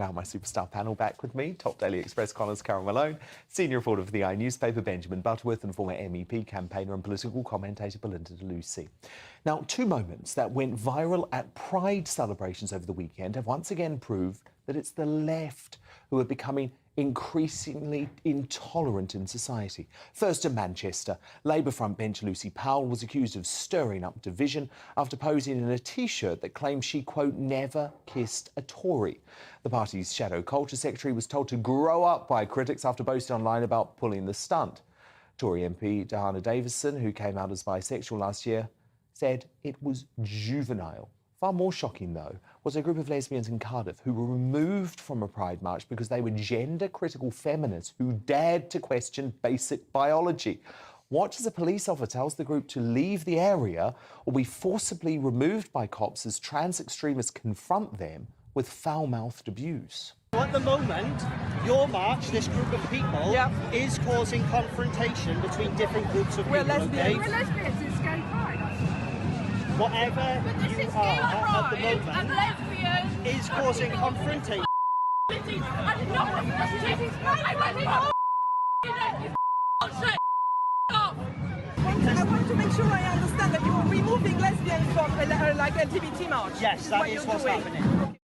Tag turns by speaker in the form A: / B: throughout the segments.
A: Now my superstar panel back with me, top Daily Express columnist Carole Malone, senior reporter for the newspaper Benjamin Butterworth and former MEP campaigner and political commentator Belinda. Now, two moments that went viral at Pride celebrations over the weekend have once again proved that it's the left who are becoming increasingly intolerant in society. First in Manchester, Labour frontbencher Lucy Powell was accused of stirring up division after posing in a T-shirt that claimed she, quote, never kissed a Tory. The party's shadow culture secretary was told to grow up by critics after boasting online about pulling the stunt. Tory MP Diana Davison, who came out as bisexual last year, said it was juvenile. Far more shocking, though, was a group of lesbians in Cardiff who were removed from a Pride march because they were gender-critical feminists who dared to question basic biology. Watch as a police officer tells the group to leave the area or be forcibly removed by cops as trans extremists confront them with foul-mouthed abuse.
B: At the moment, your march, this group of people, is causing confrontation between different groups of people.
C: Lesbians.
B: Okay?
C: We're lesbians, it's gay pride.
B: Whatever you are at the moment is causing confrontation.
C: I want to make sure I understand that you're removing lesbians from like LGBT march.
B: Yes, that is what's happening.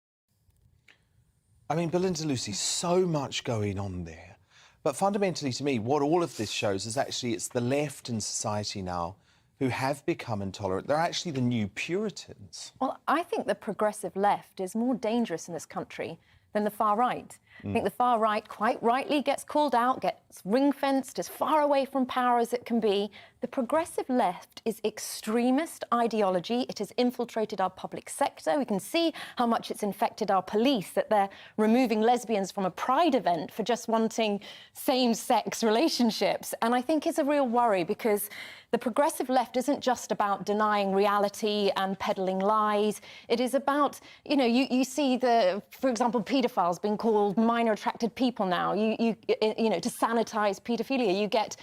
A: I mean, Belinda, Lucy, so much going on there. But fundamentally, to me, what all of this shows is actually it's the left in society now who have become intolerant. They're actually the new Puritans.
D: Well, I think the progressive left is more dangerous in this country than the far right. I think the far right quite rightly gets called out, gets ring-fenced, as far away from power as it can be. The progressive left is extremist ideology. It has infiltrated our public sector. We can see how much it's infected our police, that they're removing lesbians from a Pride event for just wanting same-sex relationships. And I think it's a real worry because the progressive left isn't just about denying reality and peddling lies. It is about, you know, you see for example, paedophiles being called minor-attracted people now. You know, to sanitise paedophilia. You get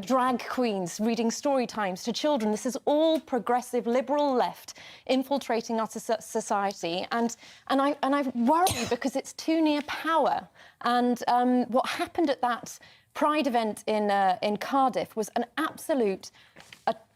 D: drag queens reading story times to children. This is all progressive liberal left infiltrating our society, and I worry because it's too near power. And what happened at that Pride event in Cardiff was an absolute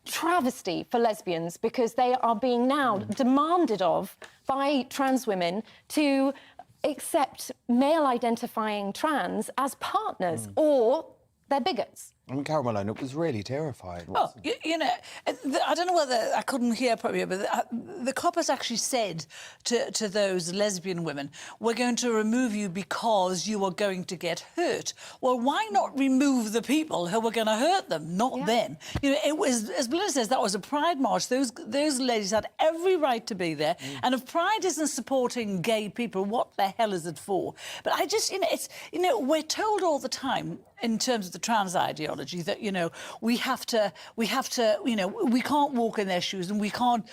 D: travesty for lesbians because they are being now demanded of by trans women to accept male-identifying trans as partners or they're bigots.
A: I mean, Carole Malone, it was really terrifying.
E: Oh, you know, I don't know whether I couldn't hear probably, but the coppers actually said to those lesbian women, we're going to remove you because you are going to get hurt. Well, why not remove the people who were going to hurt them, not them? You know, it was, as Belinda says, that was a Pride march. Those ladies had every right to be there. And if Pride isn't supporting gay people, what the hell is it for? But I just, you know, it's, you know, we're told all the time in terms of the trans ideology that, you know, we have to, you know, we can't walk in their shoes and we can't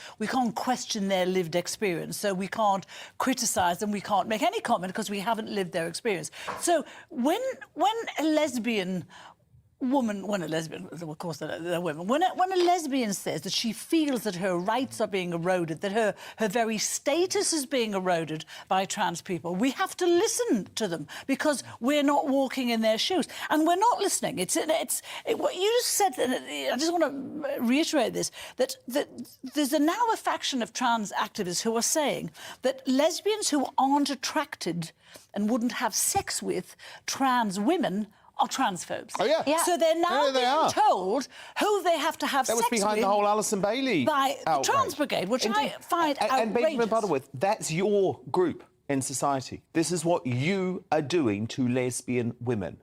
E: question their lived experience. So we can't criticise them, we can't make any comment because we haven't lived their experience. So when a lesbian woman, of course they're women, when a lesbian says that she feels that her rights are being eroded, that her very status is being eroded by trans people, we have to listen to them because we're not walking in their shoes. And we're not listening. What you just said, I just want to reiterate this, that there's now a faction of trans activists who are saying that lesbians who aren't attracted and wouldn't have sex with trans women are transphobes.
A: Oh, yeah.
E: So they're now being told who they have to have sex with.
A: That was behind the whole Alison Bailey
E: by the Trans Brigade, which I find outrageous.
A: And Benjamin Butterworth, that's your group in society. This is what you are doing to lesbian women.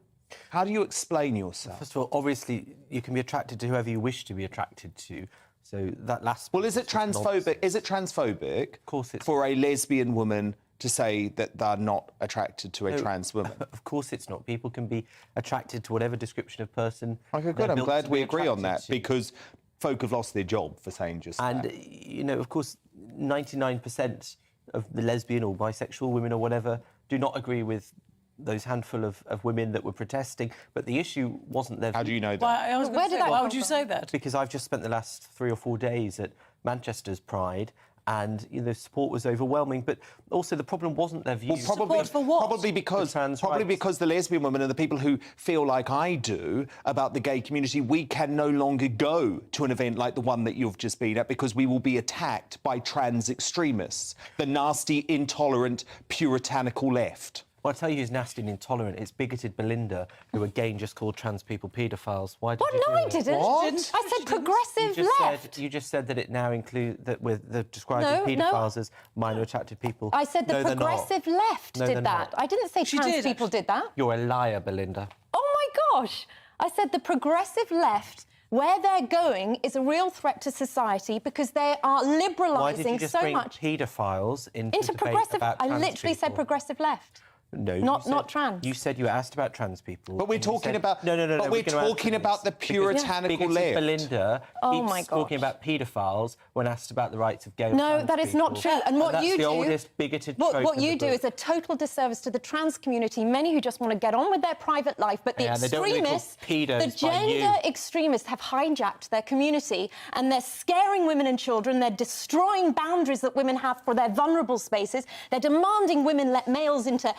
A: How do you explain yourself?
F: First of all, obviously, you can be attracted to whoever you wish to be attracted to. So that last...
A: Well, is it transphobic? Is it transphobic?
F: Of course it's...
A: for a lesbian woman to say that they're not attracted to a trans woman?
F: Of course it's not. People can be attracted to whatever description of person...
A: OK, good. I'm glad we agree on that, because folk have lost their job for saying just that.
F: And, you know, of course, 99% of the lesbian or bisexual women or whatever do not agree with those handful of women that were protesting, but the issue wasn't their...
A: How do you know that?
E: Why would you say that?
F: Because I've just spent the last 3 or 4 days at Manchester's Pride, and the support was overwhelming. But also the problem wasn't their views.
A: Well, probably,
E: Support for what?
A: Probably because the lesbian women and the people who feel like I do about the gay community, we can no longer go to an event like the one that you've just been at because we will be attacked by trans extremists, the nasty, intolerant, puritanical left.
F: Well, I'll tell you who's nasty and intolerant. It's bigoted Belinda, who again just called trans people paedophiles. Why did
D: What?
F: you do
D: No, I
F: it?
D: didn't.
A: What?
D: I said progressive left.
F: You just said that it now includes that with the describing
D: No,
F: paedophiles as minor attracted people.
D: I said the
F: No, they're not.
D: progressive left
F: No, they're
D: did that.
F: not.
D: I didn't say trans
E: did,
D: people did that.
F: You're a liar, Belinda.
D: Oh my gosh! I said the progressive left, where they're going, is a real threat to society because they are
F: Why did you
D: liberalising
F: just
D: so
F: bring
D: much
F: paedophiles into debate
D: progressive.
F: about
D: I
F: trans
D: literally said
F: people?
D: progressive left.
F: No, you
D: not
F: said-
D: trans.
F: You said you were asked about trans people.
A: But we're
F: and you
A: talking
F: said-
A: about...
F: No.
A: But we're
F: gonna answer
A: talking
F: this.
A: about the
F: Because
A: puritanical
F: bigoted
A: left.
F: Belinda
D: Oh
F: keeps
D: my
F: talking
D: gosh.
F: about paedophiles when asked about the rights of gay and
D: No,
F: trans
D: that is not
F: people.
D: true. And what
F: that's
D: you
F: the
D: do,
F: oldest bigoted trope
D: what
F: in
D: you
F: the
D: do
F: book.
D: is a total disservice to the trans community. Many who just want to get on with their private life, but the
F: Yeah, they don't really call
D: extremists,
F: pedos
D: the
F: by you.
D: gender extremists, have hijacked their community, and they're scaring women and children. They're destroying boundaries that women have for their vulnerable spaces. They're demanding women let males into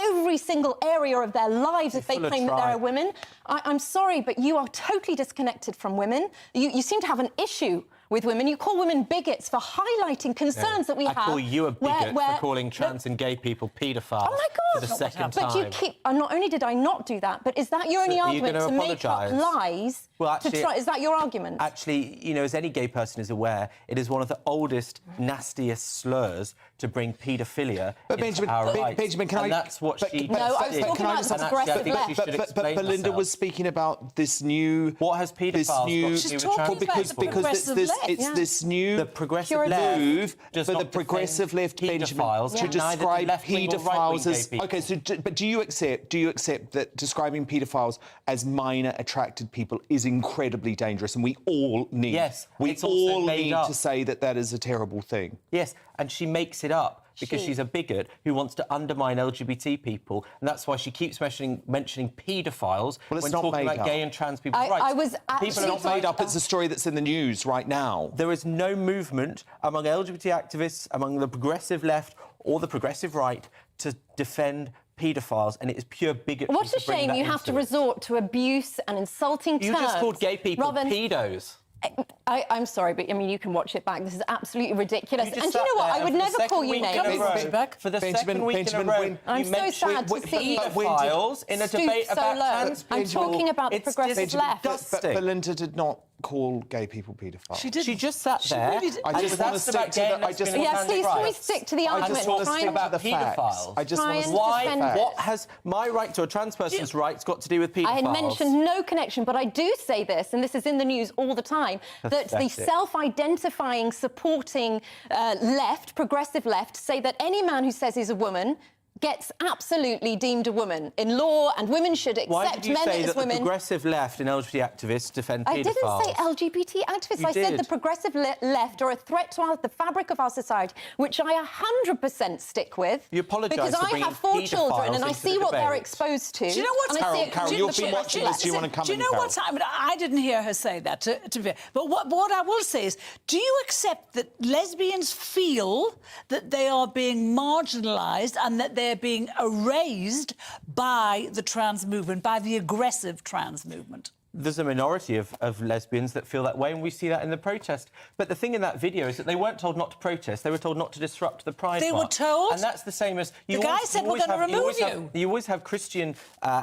D: every single area of their lives if they
F: full of
D: claim that they're a
F: tribe.
D: women. I'm sorry, but you are totally disconnected from women. You seem to have an issue with women. You call women bigots for highlighting concerns that we have.
F: I call you a bigot
D: where-
F: for calling trans and gay people paedophiles
D: Oh my
F: for
D: God!
F: the second
D: But
F: time.
D: you keep. Not only did I not do that, but is that your only
F: are you
D: argument
F: gonna
D: to make up
F: apologise?
D: lies?
F: Well, actually-
D: is that your argument?
F: Actually, as any gay person is aware, it is one of the oldest, nastiest slurs to bring paedophilia
A: But
F: into our rights.
A: Benjamin, can
F: and
A: I...
F: that's what she
D: No, I was
F: did.
D: talking about the
F: And actually, I
D: progressive
F: think
D: left.
F: she should
A: But
F: explain
A: Belinda
F: herself.
A: was speaking about this new...
F: What has paedophiles
A: this new,
F: got to do
E: She's
F: with
E: talking
F: trans
E: about
A: because
E: the
F: people?
E: progressive
A: this,
E: left.
A: it's
D: Yeah.
A: this new
F: The progressive
D: Purity.
F: left
A: move
F: does
A: for
F: not
A: the
F: defend
A: progressive left, Benjamin,
F: paedophiles,
A: to
F: neither do
A: describe
F: left-wing or right-wing
A: paedophiles as...
F: gay people.
A: OK, so, but do you accept that describing paedophiles as minor attracted people is incredibly dangerous, and we all need...
F: Yes,
A: we
F: it's also
A: all
F: made
A: need
F: up.
A: to say that that is a terrible thing.
F: Yes, and she makes it up because she's a bigot who wants to undermine LGBT people, and that's why she keeps mentioning paedophiles
A: Well, it's
F: when
A: not
F: talking
A: made
F: about
A: up.
F: gay and trans people's
D: I
F: rights.
D: was
F: People
D: actually-
A: It's
F: are
A: not made up, it's a story that's in the news right now.
F: There is no movement among LGBT activists, among the progressive left or the progressive right, to defend paedophiles, and it is pure bigotry.
D: What a
F: to bring
D: shame
F: that
D: you have
F: into
D: to
F: it.
D: resort to abuse and insulting
F: You
D: terms.
F: just called gay people
D: rather than-
F: pedos.
D: I'm sorry, but I mean, you can watch it back. This is absolutely ridiculous.
F: You just
D: And do you
F: sat
D: know what?
F: there
D: I would
F: and for the
D: never call
F: second
D: you
F: week in
D: names.
F: a row-
E: Come back.
F: For the
A: Benjamin,
F: second week
A: Benjamin,
F: in a row,
A: when-
D: I'm
F: you
D: so
F: mentioned
D: sad to see
F: paedophiles in a
D: stoop
F: debate
D: so
F: about
D: low.
F: trans
D: I'm
F: people.
D: talking about the
F: It's
D: progressive left.
A: But
F: disgusting.
A: Belinda did not call gay people paedophiles.
E: She did.
F: She just sat there.
E: really did.
A: I
F: and
A: just
F: was
A: want to
F: asked
A: stick
F: about
A: to
F: gay
A: the...
F: and
A: I just
F: lesbian
A: want
D: Yeah,
F: trans
D: please, can we
F: rights.
D: stick to the
A: I
D: argument?
A: just want to
D: Try
A: stick
D: and-
A: to the facts.
F: paedophiles.
A: I just
D: Try
A: want to
D: and
A: stick
F: Why?
A: to the
D: defend
A: facts.
F: What has my right to a trans person's rights got to do with paedophiles?
D: I had mentioned no connection, but I do say this, and this is in the news all the time, that the
F: Pathetic.
D: self-identifying, supporting left, progressive left, say that any man who says he's a woman gets absolutely deemed a woman in law, and women should
F: Why
D: accept
F: did you
D: men
F: say
D: as
F: that the
D: women.
F: progressive left and LGBT activists defend paedophiles?
D: I didn't say LGBT activists.
F: You
D: I said
F: did.
D: the progressive left are a threat to the fabric of our society, which I 100% stick with.
F: You apologise
D: because
F: for
D: I
F: bringing
D: have 4 children and I
F: into
D: see
F: the
D: what they're
F: debate.
D: exposed to.
E: Do you know what's
D: and I see it
A: Carole,
D: completely
A: you've been
D: differently.
A: watching this. Do you want to come
E: Do you
A: in,
E: know
A: Carole?
E: what's happened? I didn't hear her say that, to be fair. But what I will say is, do you accept that lesbians feel that they are being marginalised and that they're being erased by the trans movement, by the aggressive trans movement?
F: There's a minority of lesbians that feel that way, and we see that in the protest. But the thing in that video is that they weren't told not to protest, they were told not to disrupt the Pride
E: They were
F: March.
E: told?
F: And that's the same as...
E: The guy said, "We're gonna remove you."
F: You always have Christian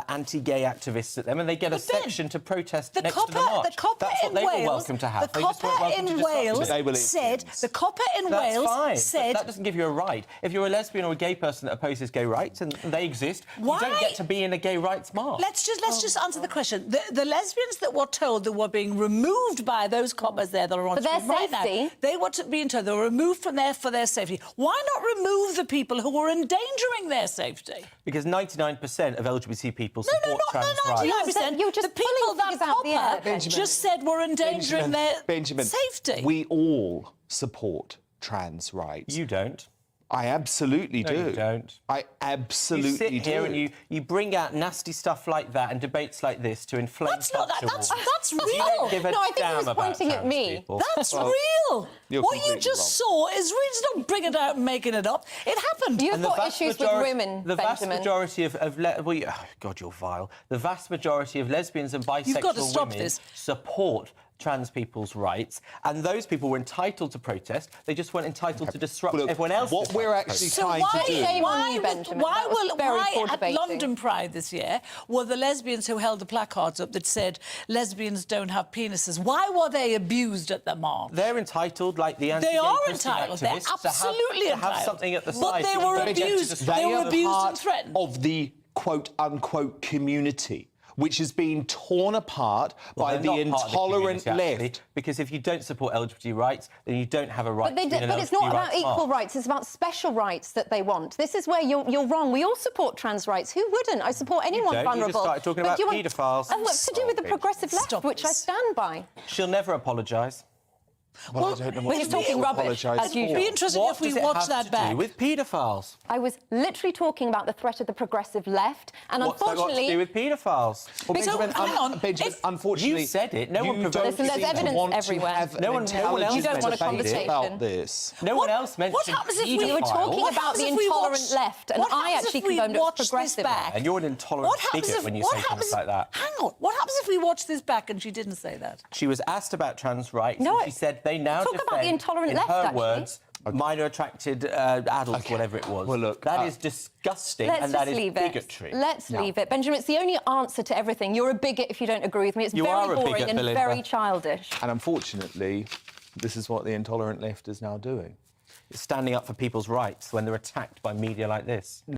F: anti-gay activists at them, and they get a
E: But Ben,
F: section to protest
E: The
F: next to the
E: copper,
F: march.
E: the copper
F: That's what
E: in
F: they
E: Wales,
F: were welcome to have.
E: the
F: They just weren't
E: copper
F: welcome to
E: in
F: disrupt
E: Wales
F: it.
A: They were
E: said,
A: lesbians.
E: the copper in
F: That's
E: Wales
F: fine,
E: said,
F: but that doesn't give you a right. If you're a lesbian or a gay person that opposes gay rights, and they exist,
E: Why?
F: you don't get to be in a gay rights march.
E: let's just answer the question. The lesbians that were told that were being removed by those coppers there that are on
D: For their
E: screen right now,
D: safety?
E: they were being told they were removed from there for their safety. Why not remove the people who were endangering their safety?
F: Because 99% of LGBT people
E: No,
F: support trans rights.
E: 99%.
D: You're just
E: the people
D: pulling
E: that
D: figures out of the air.
E: copper
A: Benjamin.
E: just said were endangering their
A: Benjamin,
E: safety.
A: we all support trans rights.
F: You don't.
A: I absolutely do.
F: No, you don't.
A: I absolutely
F: You sit
A: do.
F: here and you bring out nasty stuff like that and debates like this to inflame
E: That's not that.
F: culture
E: That's
F: wars. You
E: real.
F: don't give a
D: No, I think he
F: damn
D: was
F: about
D: pointing at
F: trans
D: me.
F: people.
E: That's
A: Well,
E: real.
A: you're
E: What you
A: completely
E: just
A: wrong.
E: saw is real. It's not bringing it out and making it up. It happened.
D: You've
F: And the
D: got
F: vast
D: issues with
F: majority-
D: women,
F: the vast
D: Benjamin.
F: majority oh, God, you're vile. The vast majority of lesbians and bisexual
E: got to stop
F: women
E: this.
F: support trans people's rights, and those people were entitled to protest. They just weren't entitled to disrupt
A: Look,
F: everyone else.
A: what we're actually
E: So
A: trying
E: why,
A: to do.
D: Shame on you, Benjamin. That was very poor
E: at
D: debating.
E: London Pride this year were the lesbians who held the placards up that said lesbians don't have penises? Why were they abused at the march?
F: They're entitled, like the
E: They
F: anti-gay
E: are
F: Christian
E: entitled. They're
F: activists, to
E: absolutely
F: have
E: entitled.
F: something at the
E: But
F: side.
E: they
F: that you
E: were
F: don't get to
E: abused.
F: disrupt.
E: They
A: They
E: were
A: are
E: abused and
A: part
E: threatened.
A: of the quote-unquote community, which is being torn apart by
F: They're
A: the
F: not part of
A: intolerant
F: community, actually,
A: left.
F: because if you don't support LGBT rights, then you don't have a right
D: But,
F: to be in an
D: but it's
F: LGBT
D: not about
F: rights
D: equal
F: march.
D: rights, it's about special rights that they want. This is where you're wrong. We all support trans rights. Who wouldn't? I support anyone
F: don't. You just
D: vulnerable.
F: started talking
D: But
F: about
D: do you want-
F: paedophiles.
D: And what's to do with the
F: Stop it.
D: progressive left,
E: Stop
D: which I
E: this.
D: stand by?
F: She'll never apologise.
A: Well, I don't know
D: we're
A: what
D: just
A: to
D: talking rubbish,
A: apologise
D: as
A: for.
D: usual.
E: It'd be interesting
F: What
E: if we
F: does it
E: watch
F: have
E: that
F: to
E: back.
F: do with paedophiles?
D: I was literally talking about the threat of the progressive left, and
F: What's that got to
D: unfortunately...
F: do with paedophiles?
A: Well,
E: So,
A: Benjamin,
E: hang on.
A: Benjamin,
E: If-
A: unfortunately,
F: You said it. No one
A: you
F: provoked
A: don't
D: Listen, there's
A: seem to
D: evidence
A: want to
D: everywhere.
A: have
F: No
A: an
F: one else
A: intelligent
D: You don't want a
A: debate
D: conversation.
A: about this.
F: No one else mentioned
E: What happens if we
D: You were
F: paedophile.
D: talking
E: What
D: about
E: happens
D: the
E: if we
D: intolerant
E: watch-
D: left, and
E: what
D: I
E: happens
D: actually
E: if we
D: condoned it was
E: watch this
D: progressive.
E: back?
F: And you're an intolerant bigot when you say things like that.
E: Hang on. What happens if we watch this back and she didn't say that?
F: She was asked about trans rights,
D: No,
F: and she said they now
D: talk
F: defend,
D: about the intolerant
F: in
D: left,
F: her
D: actually.
F: words, minor attracted adults, whatever it was.
A: Well, look,
F: that is disgusting,
D: Let's
F: and that
D: just
F: is
D: leave
F: bigotry.
D: it. Let's leave it. Benjamin, it's the only answer to everything. You're a bigot if you don't agree with me. It's
F: You
D: very
F: are a
D: boring
F: bigot,
D: and
F: Belinda.
D: very childish.
A: And unfortunately, this is what the intolerant left is now doing.
F: Standing up for people's rights when they're attacked by media like this.